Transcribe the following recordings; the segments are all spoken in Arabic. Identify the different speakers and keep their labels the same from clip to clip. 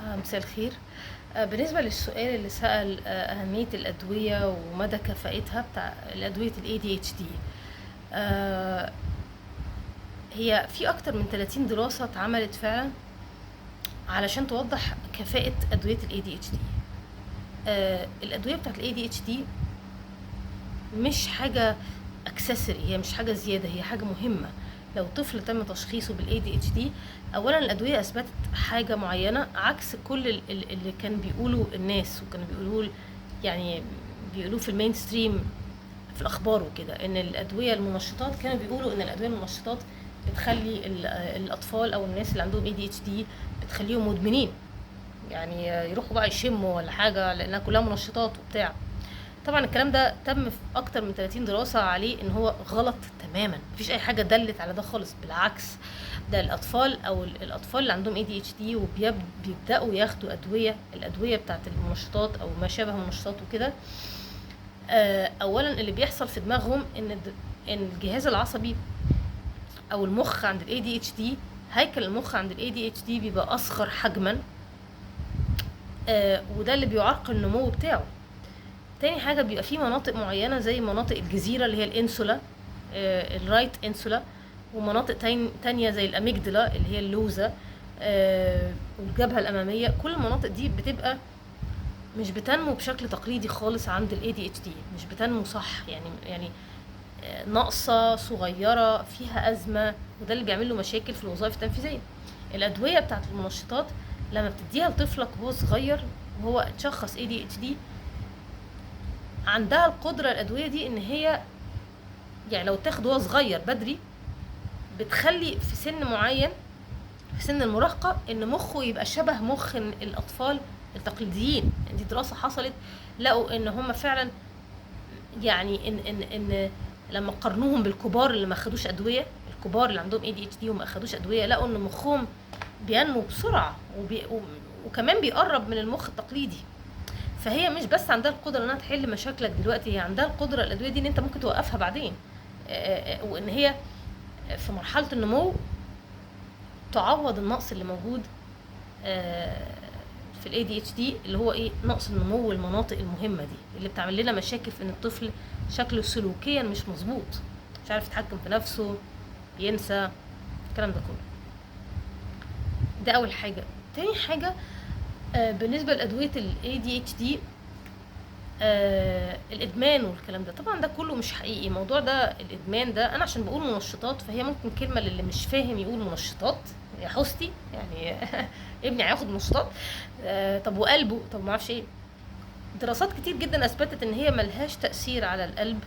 Speaker 1: مساء الخير. بالنسبة للسؤال اللي سأل أهمية الأدوية ومدى كفاءتها بتاع الأدوية ال ADHD. آه، هي في أكتر من 30 دراسة اتعملت فعلا علشان توضح كفاءة أدوية ال ADHD. الأدوية بتاعت ال ADHD مش حاجة اكسسوري، هي مش حاجة زيادة، هي حاجة مهمة. لو طفل تم تشخيصه بال ADHD، اولا الادوية اثبتت حاجة معينة عكس كل اللي كان بيقولوا الناس، وكانوا بيقولوه يعني بيقولوه في المين ستريم في الاخبار وكده، ان الادوية المنشطات كانوا بيقولوا ان الادوية المنشطات بتخلي الاطفال او الناس اللي عندهم ADHD بتخليهم مدمنين، يعني يروحوا بقى يشموا ولا حاجة لانها كلها منشطات وبتاع. طبعا الكلام ده تم في اكتر من 30 دراسة عليه ان هو غلط تماما، مفيش اي حاجة دلت على ده خالص، بالعكس. ده الاطفال او الاطفال اللي عندهم ADHD وبيبداوا ياخدوا الادوية بتاعت المنشطات او ما شابه المنشطات وكده. اولا اللي بيحصل في دماغهم ان الجهاز العصبي او المخ عند ال ADHD، هيكل المخ عند ال ADHD بيبقى اصغر حجما، وده اللي بيعرقل النمو بتاعه. تاني حاجة بيبقى في مناطق معينة زي مناطق الجزيرة اللي هي الانسولا، الرايت انسولا، ومناطق تانية زي الاميجدلا اللي هي اللوزة، والجبهة الامامية. كل المناطق دي بتبقى مش بتنمو بشكل تقليدي خالص عند ال ADHD، مش بتنمو صح، يعني ناقصة، صغيرة، فيها أزمة، وده اللي بيعمل له مشاكل في الوظائف التنفيذية. الأدوية بتاعت المنشطات لما بتديها لطفلك وهو صغير وهو اتشخص ADHD، عندها القدرة الأدوية دي إن هي يعني لو تاخد وهو صغير بدري بتخلي في سن معين، في سن المراهقة، إن مخه يبقى شبه مخ الأطفال التقليديين. دي دراسة حصلت، لقوا إن هم فعلا يعني إن لما قارنوهم بالكبار اللي ما خدوش أدوية، الكبار اللي عندهم ADHD وما خدوش أدوية، لقوا إن مخهم بينمو بسرعة وكمان بيقرب من المخ التقليدي. فهي مش بس عندها القدره انها تحل مشاكلك دلوقتي، هي عندها القدره الادويه دي ان انت ممكن توقفها بعدين، وان هي في مرحله النمو تعوض النقص اللي موجود في ال ADHD، اللي هو ايه؟ نقص النمو والمناطق المهمه دي اللي بتعمل لنا مشاكل في ان الطفل شكله سلوكيا مش مظبوط، مش عارف يتحكم في نفسه، بينسى، الكلام ده كله. ده اول حاجه. تاني حاجه بالنسبه لادويه ال ADHD، الادمان والكلام ده، طبعا ده كله مش حقيقي. موضوع ده الادمان ده، انا عشان بقول منشطات فهي ممكن كلمه للي مش فاهم يقول منشطات يا حستي يعني ابني هياخد منشطات، طب وقلبه، طب ما اعرفش ايه. دراسات كتير جدا اثبتت ان هي ملهاش تاثير على القلب،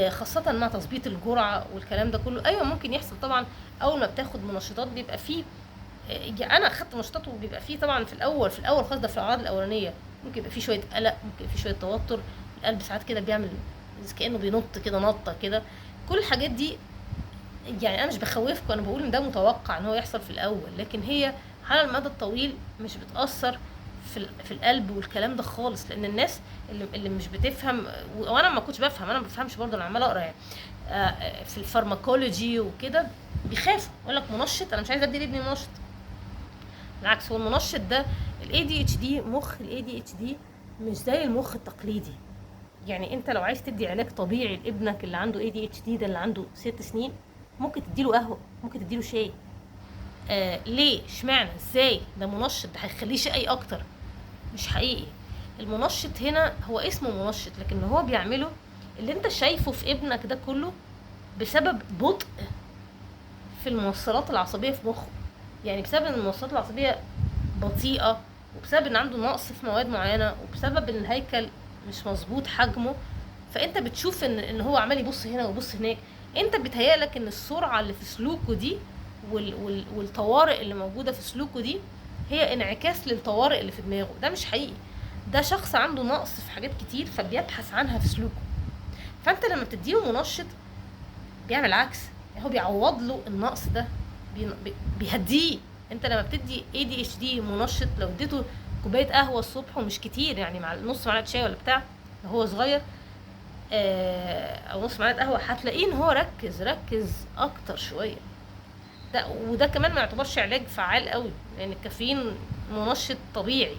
Speaker 1: خاصه مع تظبيط الجرعه والكلام ده كله. ايوه ممكن يحصل طبعا، اول ما بتاخد منشطات بيبقى فيه، انا اخدت منشطات وبيبقى فيه طبعا في الاول خالص، ده في الاعراض الاولانيه ممكن يبقى فيه شويه قلق، ممكن يبقى فيه شويه توتر، القلب ساعات كده بيعمل كانه بينط كده نطه كده. كل الحاجات دي يعني انا مش بخوفكم، انا بقول ان ده متوقع ان هو يحصل في الاول، لكن هي على المدى الطويل مش بتاثر في القلب والكلام ده خالص. لان الناس اللي مش بتفهم، وانا ما كنتش بفهم، انا ما بفهمش برضه، انا عماله اقرا يعني في الفارماكولوجي وكده، بيخافوا يقول لك منشط، انا مش عايزه ادي لابني منشط. بالعكس، هو المنشط ده ال ADHD، مخ ال ADHD مش زي المخ التقليدي. يعني انت لو عايز تدي علاج طبيعي لابنك اللي عنده ADHD ده، اللي عنده 6 سنين، ممكن تديله قهوه، ممكن تديله شاي. ليه؟ اشمعنى؟ ازاي؟ ده منشط، ده هيخليه شقي اكتر. مش حقيقي. المنشط هنا هو اسمه منشط، لكن هو بيعمله اللي انت شايفه في ابنك ده كله بسبب بطء في الموصلات العصبيه في مخه. يعني بسبب ان الموصلات العصبيه بطيئه، وبسبب ان عنده نقص في مواد معينه، وبسبب ان الهيكل مش مظبوط حجمه، فانت بتشوف ان هو عمال يبص هنا ويبص هناك. انت بيتهيألك ان السرعه اللي في سلوكه دي والطوارئ اللي موجوده في سلوكه دي هي انعكاس للطوارئ اللي في دماغه. ده مش حقيقي، ده شخص عنده نقص في حاجات كتير فبيبحث عنها في سلوكه. فانت لما بتديله منشط بيعمل عكس، هو بيعوض له النقص ده، بيهديه. انت لما بتدي ADHD منشط، لو اديته كوبايه قهوه الصبح ومش كتير، يعني مع نص معلقه شاي ولا بتاع لو هو صغير، او نص معلقه قهوه، هتلاقيه ان هو ركز اكتر شويه. وده كمان ما يعتبرش علاج فعال قوي، لان الكافيين منشط طبيعي.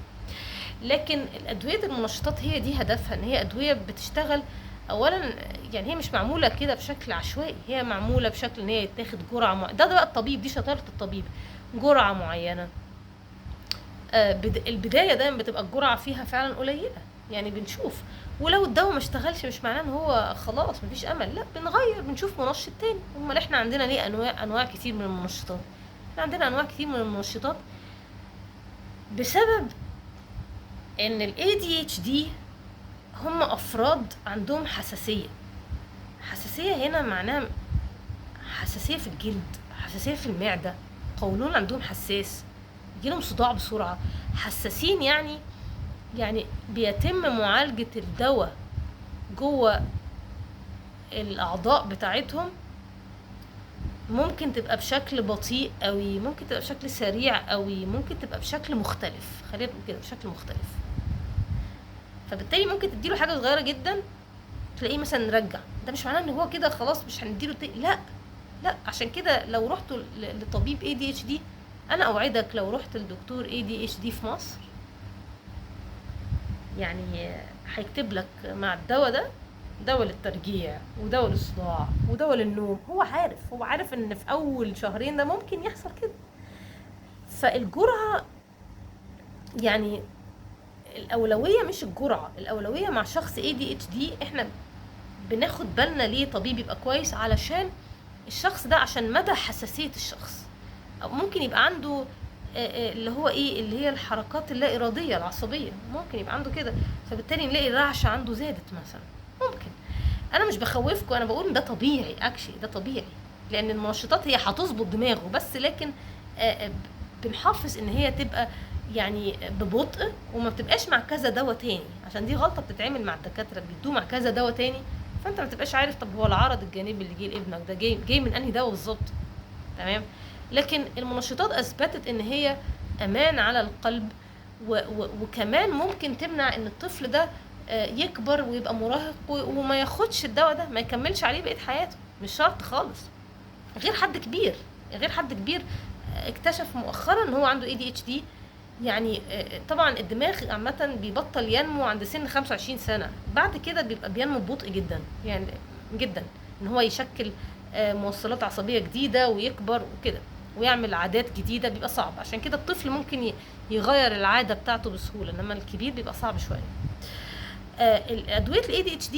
Speaker 1: لكن الادويه المنشطات هي دي هدفها ان هي ادويه بتشتغل اولا، يعني هي مش معموله كده بشكل عشوائي، هي معموله بشكل ان هي يتاخد جرعه ده بقى الطبيب، دي شطاره الطبيب، جرعه معينه. البدايه دايما بتبقى الجرعه فيها فعلا قليله، يعني بنشوف، ولو الدواء ما اشتغلش مش معناه ان هو خلاص مفيش امل، لا بنغير، بنشوف منشط تاني. امال احنا عندنا ليه انواع كتير من المنشطات؟ احنا عندنا انواع كتير من المنشطات بسبب ان ال ADHD هم افراد عندهم حساسيه. حساسيه هنا معناها حساسيه في الجلد، حساسيه في المعده، قولون عندهم حساس، يجيلهم صداع بسرعه. حساسين يعني بيتم معالجه الدواء جوه الاعضاء بتاعتهم، ممكن تبقى بشكل بطيء قوي، ممكن تبقى بشكل سريع قوي، ممكن تبقى بشكل مختلف، خلينا نقول كده بشكل مختلف. فبالتالي ممكن تديله حاجه صغيره جدا تلاقيه مثلا نرجع، ده مش معناه ان هو كده خلاص مش هنديله لا لا. عشان كده لو رحتوا لطبيب ADHD، انا اوعدك لو رحت لدكتور ADHD في مصر، يعني هيكتب لك مع الدواء ده دواء للترجيع ودواء للصداع ودواء للنوم. هو عارف ان في اول شهرين ده ممكن يحصل كده. فالجرعه يعني الاولويه مش الجرعه، الاولويه مع شخص ADHD احنا بناخد بالنا ليه طبيب يبقى كويس، علشان الشخص ده، عشان مدى حساسيه الشخص. او ممكن يبقى عنده اللي هو ايه، اللي هي الحركات اللا اراديه العصبيه، ممكن يبقى عنده كده، فبالتالي نلاقي الرعشه عنده زادت مثلا. ممكن. انا مش بخوفكم، انا بقول ده طبيعي، ده طبيعي، لان المنشطات هي هتظبط دماغه بس، لكن بنحافظ ان هي تبقى يعني ببطء، وما بتبقاش مع كذا دواء تاني، عشان دي غلطه بتتعمل مع الدكاتره، بيدوه مع كذا دواء تاني، فانت ما بتبقاش عارف طب هو العرض الجانبي اللي جه لابنك ده جاي من انهي دواء بالظبط. تمام. لكن المنشطات اثبتت ان هي امان على القلب، وكمان ممكن تمنع ان الطفل ده يكبر ويبقى مراهق وما ياخدش الدواء ده، ما يكملش عليه بقية حياته، مش شرط خالص. غير حد كبير اكتشف مؤخرا ان هو عنده ADHD. يعني طبعا الدماغ عامة بيبطل ينمو عند سن 25 سنة، بعد كده بيبقى بينمو ببطء جدا، يعني جدا، ان هو يشكل موصلات عصبية جديدة ويكبر وكده ويعمل عادات جديدة، بيبقى صعب. عشان كده الطفل ممكن يغير العادة بتاعته بسهولة، انما الكبير بيبقى صعب شوية. الادويه ال ADHD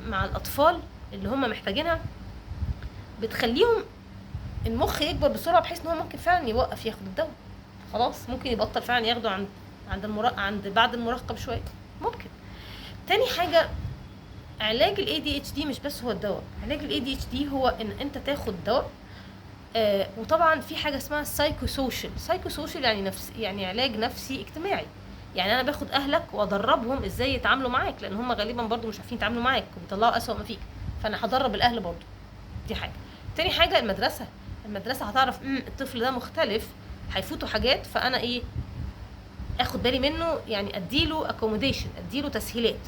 Speaker 1: مع الاطفال اللي هم محتاجينها بتخليهم المخ يكبر بسرعه، بحيث ان هو ممكن فعلا يوقف ياخد الدواء، خلاص ممكن يبطل فعلا ياخده عند بعد المراهقه بشويه ممكن. تاني حاجه، علاج ال ADHD مش بس هو الدواء، علاج ال ADHD هو ان انت تاخد دواء، وطبعا في حاجه اسمها سايكو سوشيال، يعني علاج نفسي اجتماعي. يعني انا باخد اهلك وادربهم ازاي يتعاملوا معاك، لان هم غالبا برضو مش عارفين يتعاملوا معاك وبيطلعوا اسوأ ما فيك، فانا هدرب الاهل برضو. دي حاجه. تاني حاجه المدرسه هتعرف الطفل ده مختلف، هيفوتوا حاجات، فانا اخد بالي منه، يعني اديله اكوموديشن، اديله تسهيلات،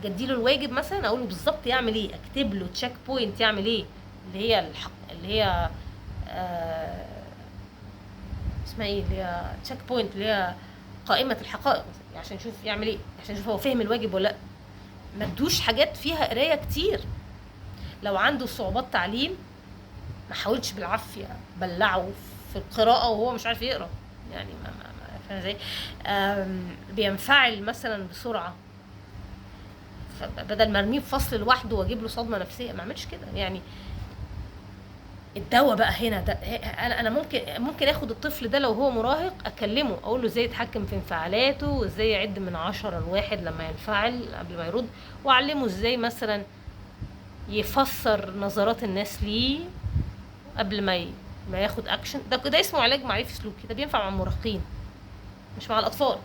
Speaker 1: اديله الواجب مثلا، اقول له بالظبط يعمل ايه، اكتب له تشيك بوينت يعمل ايه، اللي هي اسمها ايه، اللي هي تشيك بوينت، اللي هي قائمه الحقائق، عشان نشوف يعمل ايه، عشان نشوف هو فهم الواجب ولا لا. ما تدوش حاجات فيها قرايه كتير. لو عنده صعوبات تعليم ما حاولش بالعافيه بلعه في القراءه وهو مش عارف يقرا، يعني ما فاهم ازاي. بينفعل مثلا بسرعه، فبدل ما ارميه في فصل لوحده واجيب له صدمه نفسيه، ما اعملش كده. يعني الدواء بقى هنا ده، انا ممكن اخد الطفل ده لو هو مراهق، اكلمه اقول له ازاي يتحكم في انفعالاته، وازاي يعد من 10 ل1 لما ينفعل قبل ما يرد، واعلمه ازاي مثلا يفسر نظرات الناس ليه قبل ما ياخد اكشن. ده اسمه علاج معرفي سلوكي، ده بينفع مع المراهقين مش مع الاطفال.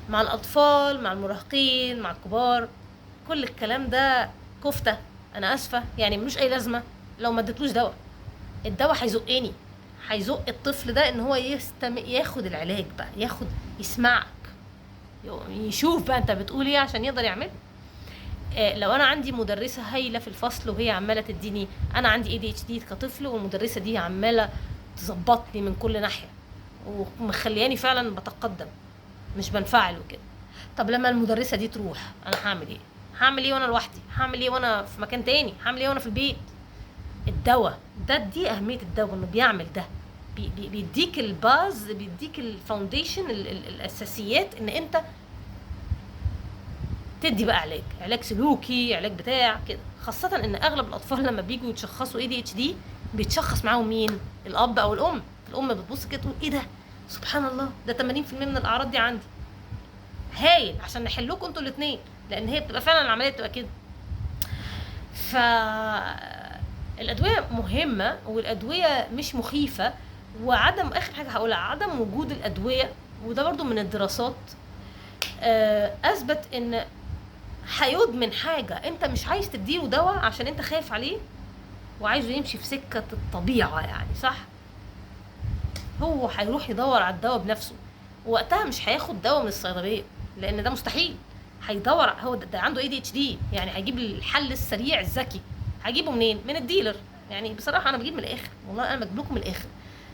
Speaker 1: مع الاطفال، مع المراهقين، مع الكبار، كل الكلام ده كفته، انا اسفه، يعني ملوش اي لازمه لو ما اديتلوش دواء. الدواء هيزق الطفل ده ان هو ياخد العلاج بقى، يسمعك، يشوف بقى انت بتقول ايه عشان يقدر يعمله. لو انا عندي مدرسه هايله في الفصل وهي عماله تديني، انا عندي ADHD كطفل، والمدرسه دي عماله تظبطني من كل ناحيه ومخلياني فعلا بتقدم مش بنفعل وكده. طب لما المدرسه دي تروح انا هعمل ايه؟ هعمل ايه وانا لوحدي؟ هعمل ايه وانا في مكان تاني؟ هعمل ايه وانا في البيت؟ الدواء ده، دي اهميه الدواء، انه بيعمل ده، بيديك الباز، بيديك الفاونديشن، الاساسيات ان انت تدي بقى علاج سلوكي، علاج بتاع كده. خاصة ان اغلب الاطفال لما بيجوا يتشخصوا ADHD بيتشخص معاهم مين؟ الاب او الام. الام بتبص كده تقول ايه ده؟ سبحان الله، ده 80% من الاعراض دي عندي. هايل، عشان نحلوكوا انتوا الاثنين، لان هي بتبقى فعلا العمليه بتبقى كده. ف الادويه مهمه، والادويه مش مخيفه. وعدم، اخر حاجه هقولها، عدم وجود الادويه، وده برضو من الدراسات، اثبت ان هيدمن حاجه انت مش عايز تديله دواء عشان انت خايف عليه وعايزه يمشي في سكه الطبيعه، يعني صح، هو هيروح يدور على الدواء بنفسه، وقتها مش هياخد دواء من الصيدليه لان ده مستحيل. هيدور، هو ده عنده ADHD، يعني هيجيب الحل السريع الذكي، هجيبه منين؟ من الديلر. يعني بصراحه انا بجيب من الاخر، والله انا بجيب لكم من الاخر.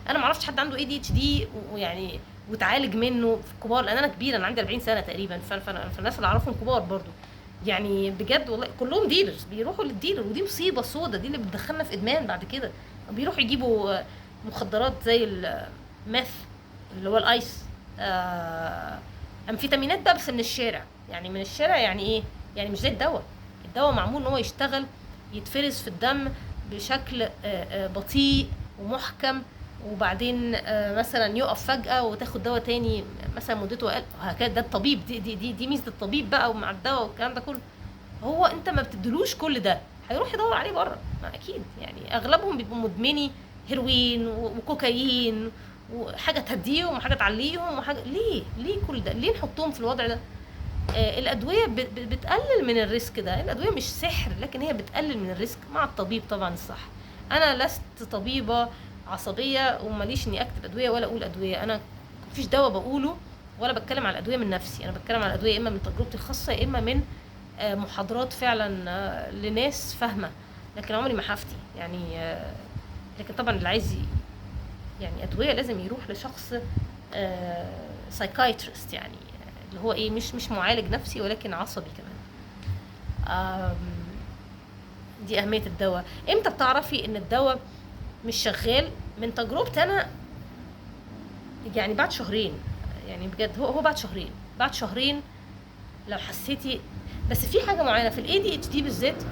Speaker 1: انا ما اعرفش حد عنده ADHD ويعني وتعالج منه في الكبار، لان انا كبيره، انا عندي 40 سنه تقريبا، فالناس اللي اعرفهم كبار برضو، يعني بجد والله كلهم ديلرز، بيروحوا للديلر، ودي مصيبه سودا، دي اللي بتدخلنا في ادمان بعد كده. بيروحوا يجيبوا مخدرات زي الميث اللي هو الايس، امفيتامينات بقى، بس من الشارع. يعني من الشارع يعني ايه؟ يعني مش زي الدواء. الدواء معمول ان هو يشتغل، يتفرز في الدم بشكل بطيء ومحكم، وبعدين مثلا يقف فجأة وتاخد دواء تاني مثلا مدته اقل، هكذا. ده الطبيب، دي ميزة الطبيب بقى، ومع الدواء والكلام ده كله. هو انت ما بتدلوش كل ده، هيروح يدور عليه بره، ما اكيد. يعني اغلبهم بيبقوا مدمني هيروين وكوكايين، وحاجه تهديهم وحاجه تعليهم وحاجه. ليه كل ده؟ ليه نحطهم في الوضع ده؟ الادويه بتقلل من الريسك ده. الادويه مش سحر، لكن هي بتقلل من الريسك مع الطبيب طبعا الصح. انا لست طبيبه عصبيه وماليش اني اكتب ادويه ولا اقول ادويه. انا مفيش دواء بقوله ولا بتكلم على الادويه من نفسي، انا بتكلم على الادويه اما من تجربتي الخاصه، يا اما من محاضرات فعلا لناس فاهمه، لكن عمري ما هفتي يعني. لكن طبعا اللي عايز يعني ادويه لازم يروح لشخص سايكايترست، يعني اللي هو ايه، مش معالج نفسي ولكن عصبي كمان. دي اهميه الدواء. امتى بتعرفي ان الدواء مش شغال؟ من تجربتي انا، يعني بعد شهرين، يعني بجد هو بعد شهرين لو حسيتي. بس في حاجه معينه في ADHD بالذات،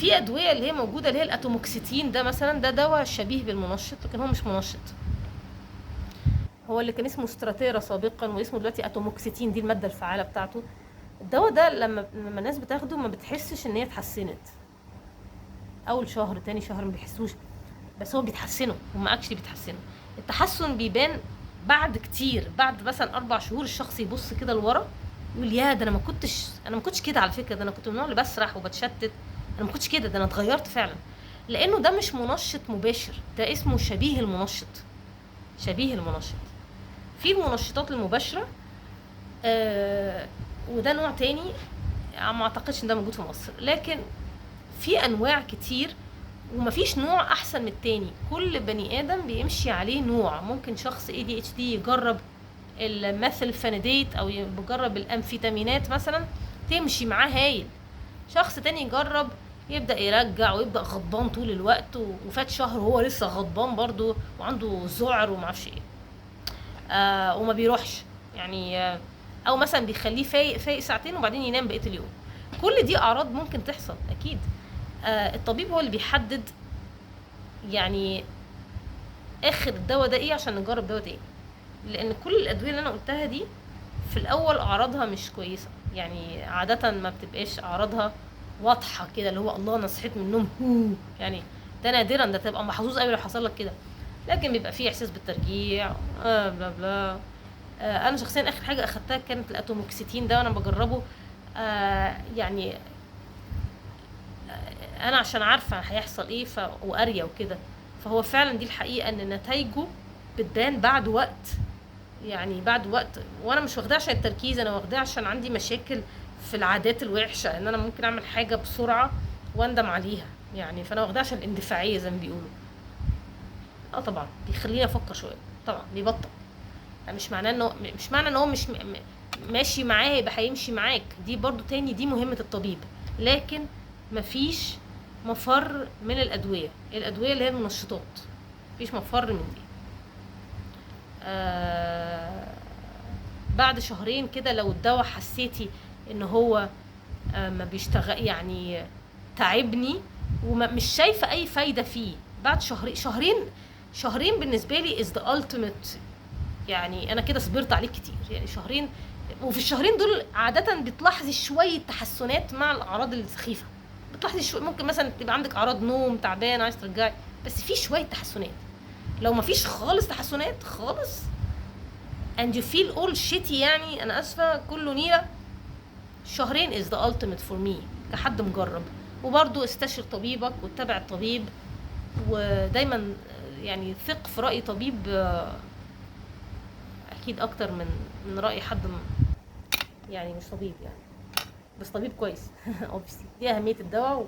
Speaker 1: في ادويه اللي هي موجوده اللي هي الاتوموكسيتين ده مثلا، ده دواء شبيه بالمنشط لكن هو مش منشط. هو اللي كان اسمه ستراتيرا سابقا واسمه دلوقتي اتوموكسيتين، دي الماده الفعاله بتاعته. الدواء ده لما الناس بتاخده ما بتحسش ان هي اتحسنت اول شهر، تاني شهر ما بيحسوش، بس هو بيتحسنوا، هم اكشلي بيتحسنوا. التحسن بيبان بعد كتير، بعد مثلا 4 شهور الشخص يبص كده لورا يقول يا ده انا ما كنتش كده على فكره، ده انا كنت من النوع اللي بسرح وبتشتت، انا ما كنتش كده، ده انا اتغيرت فعلا. لانه ده مش منشط مباشر، ده اسمه شبيه المنشط. في المنشطات المباشره، وده نوع تاني ما اعتقدش ان ده موجود في مصر، لكن في انواع كتير ومفيش نوع احسن من التاني. كل بني ادم بيمشي عليه نوع. ممكن شخص ADHD يجرب الميثylphenidate او يجرب الامفيتامينات مثلا، تمشي معاه هايل. شخص تاني يجرب يبدا يرجع ويبدا غضبان طول الوقت، وفات شهر وهو لسه غضبان برضو وعنده ذعر ومعرفش ايه، وما بيروحش يعني، او مثلا بيخليه فايق ساعتين وبعدين ينام بقيه اليوم. كل دي اعراض ممكن تحصل اكيد. الطبيب هو اللي بيحدد يعني اخر الدواء ده ايه عشان نجرب دواء تاني، لان كل الادويه اللي انا قلتها دي في الاول اعراضها مش كويسه، يعني عاده ما بتبقاش اعراضها واضحه كده، اللي هو الله انا صحيت من النوم يعني. ده نادرا، ده تبقى محظوظ قوي لو حصل لك كده، لكن بيبقى فيه احساس بالترجيع بلا بلا. انا شخصيا اخر حاجه اخدتها كانت الاتوموكسيتين ده، وانا بجربه يعني انا عشان عارفه هيحصل ايه وقاريه وكده. فهو فعلا دي الحقيقه ان نتائجه بتبان بعد وقت، يعني بعد وقت. وانا مش واخداه عشان التركيز، انا واخداه عشان عندي مشاكل في العادات الوحشه، ان انا ممكن اعمل حاجه بسرعه واندم عليها يعني. فانا واخداه عشان الاندفاعيه زي ما بيقولوا. اه طبعا بيخليني افكر شويه، طبعا بيبطل. يعني مش معنى ان هو مش ماشي معاه يبقى هيمشي معاك، دي برضو تاني دي مهمه الطبيب. لكن مفيش مفر من الادويه اللي هي المنشطات، مفيش مفر من دي. بعد شهرين كده لو الدواء حسيتي ان هو ما بيشتغل، يعني تعبني ومش شايفه اي فايده فيه، بعد شهرين بالنسبه لي is the ultimate. يعني انا كده صبرت عليك كتير، يعني شهرين. وفي الشهرين دول عاده بتلاحظي شويه تحسنات مع الاعراض السخيفه، بتلاحظي شويه، ممكن مثلا تبقى عندك اعراض نوم، تعبان، عايز ترجعي، بس في شويه تحسنات. لو ما فيش خالص تحسنات خالص and you feel all shitty، يعني انا اسفه كله نيله، شهرين is the ultimate for me كحد مجرب. وبرضو استشر طبيبك واتبع الطبيب، ودايما يعني ثق في رأي طبيب اكيد اكتر من رأي حد يعني مش طبيب يعني، بس طبيب كويس obviously. دي اهمية الدواء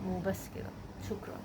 Speaker 1: وبس كده. شكرا.